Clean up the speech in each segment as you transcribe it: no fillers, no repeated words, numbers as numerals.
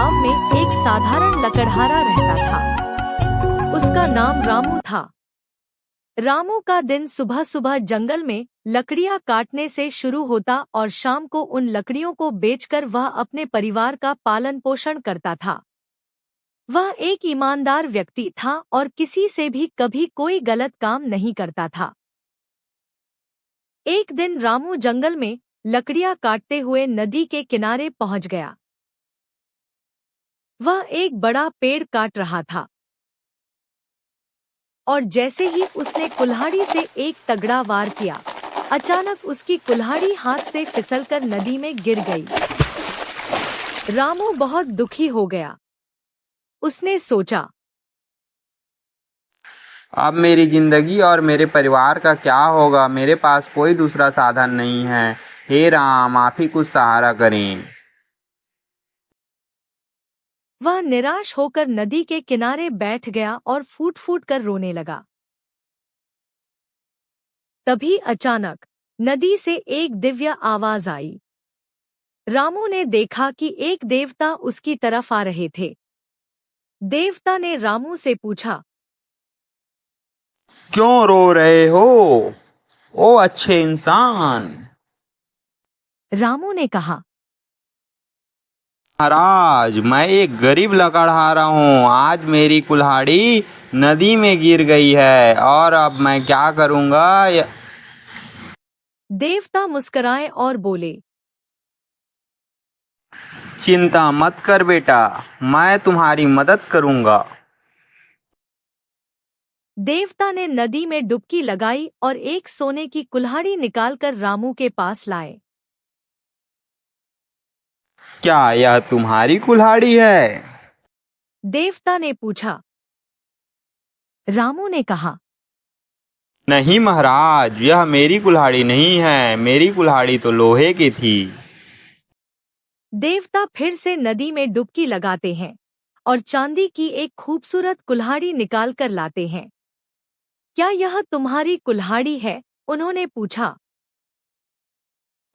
गांव में एक साधारण लकड़हारा रहता था। उसका नाम रामू था। रामू का दिन सुबह सुबह जंगल में लकड़ियां काटने से शुरू होता और शाम को उन लकड़ियों को बेचकर वह अपने परिवार का पालन पोषण करता था। वह एक ईमानदार व्यक्ति था और किसी से भी कभी कोई गलत काम नहीं करता था। एक दिन रामू जंगल में लकड़ियां काटते हुए नदी के किनारे पहुंच गया। वह एक बड़ा पेड़ काट रहा था और जैसे ही उसने कुल्हाड़ी से एक तगड़ा वार किया, अचानक उसकी कुल्हाड़ी हाथ से फिसलकर नदी में गिर गई। रामू बहुत दुखी हो गया। उसने सोचा, अब मेरी जिंदगी और मेरे परिवार का क्या होगा। मेरे पास कोई दूसरा साधन नहीं है। हे राम, आप ही कुछ सहारा करें। वह निराश होकर नदी के किनारे बैठ गया और फूट फूट कर रोने लगा। तभी अचानक नदी से एक दिव्य आवाज आई। रामू ने देखा कि एक देवता उसकी तरफ आ रहे थे। देवता ने रामू से पूछा, क्यों रो रहे हो, ओ अच्छे इंसान? रामू ने कहा, महाराज, मैं एक गरीब लकड़हारा हूँ। आज मेरी कुल्हाड़ी नदी में गिर गई है और अब मैं क्या करूँगा? देवता मुस्कुराए और बोले, चिंता मत कर बेटा, मैं तुम्हारी मदद करूँगा। देवता ने नदी में डुबकी लगाई और एक सोने की कुल्हाड़ी निकालकर रामू के पास लाए। क्या यह तुम्हारी कुल्हाड़ी है? देवता ने पूछा। रामू ने कहा, नहीं महाराज, यह मेरी कुल्हाड़ी नहीं है। मेरी कुल्हाड़ी तो लोहे की थी। देवता फिर से नदी में डुबकी लगाते हैं और चांदी की एक खूबसूरत कुल्हाड़ी निकालकर लाते हैं। क्या यह तुम्हारी कुल्हाड़ी है? उन्होंने पूछा।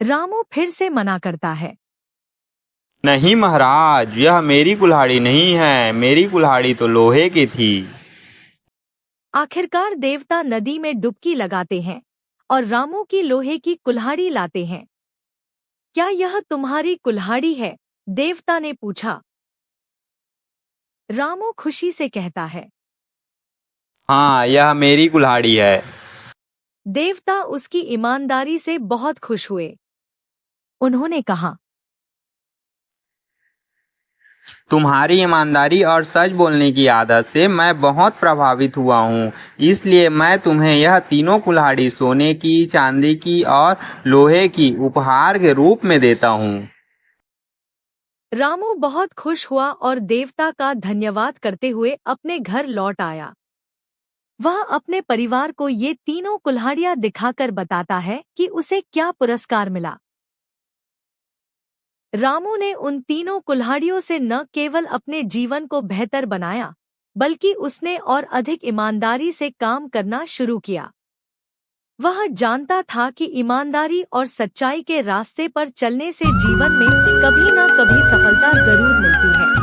रामू फिर से मना करता है। नहीं महाराज, यह मेरी कुल्हाड़ी नहीं है। मेरी कुल्हाड़ी तो लोहे की थी। आखिरकार देवता नदी में डुबकी लगाते हैं और रामू की लोहे की कुल्हाड़ी लाते हैं। क्या यह तुम्हारी कुल्हाड़ी है? देवता ने पूछा। रामू खुशी से कहता है, हाँ, यह मेरी कुल्हाड़ी है। देवता उसकी ईमानदारी से बहुत खुश हुए। उन्होंने कहा, तुम्हारी ईमानदारी और सच बोलने की आदत से मैं बहुत प्रभावित हुआ हूँ। इसलिए मैं तुम्हें यह तीनों कुल्हाड़ी सोने की, चांदी की और लोहे की उपहार के रूप में देता हूँ। रामू बहुत खुश हुआ और देवता का धन्यवाद करते हुए अपने घर लौट आया। वह अपने परिवार को ये तीनों कुल्हाड़ियां दिखाकर बताता है कि उसे क्या पुरस्कार मिला। रामू ने उन तीनों कुल्हाड़ियों से न केवल अपने जीवन को बेहतर बनाया, बल्कि उसने और अधिक ईमानदारी से काम करना शुरू किया। वह जानता था कि ईमानदारी और सच्चाई के रास्ते पर चलने से जीवन में कभी न कभी सफलता जरूर मिलती है।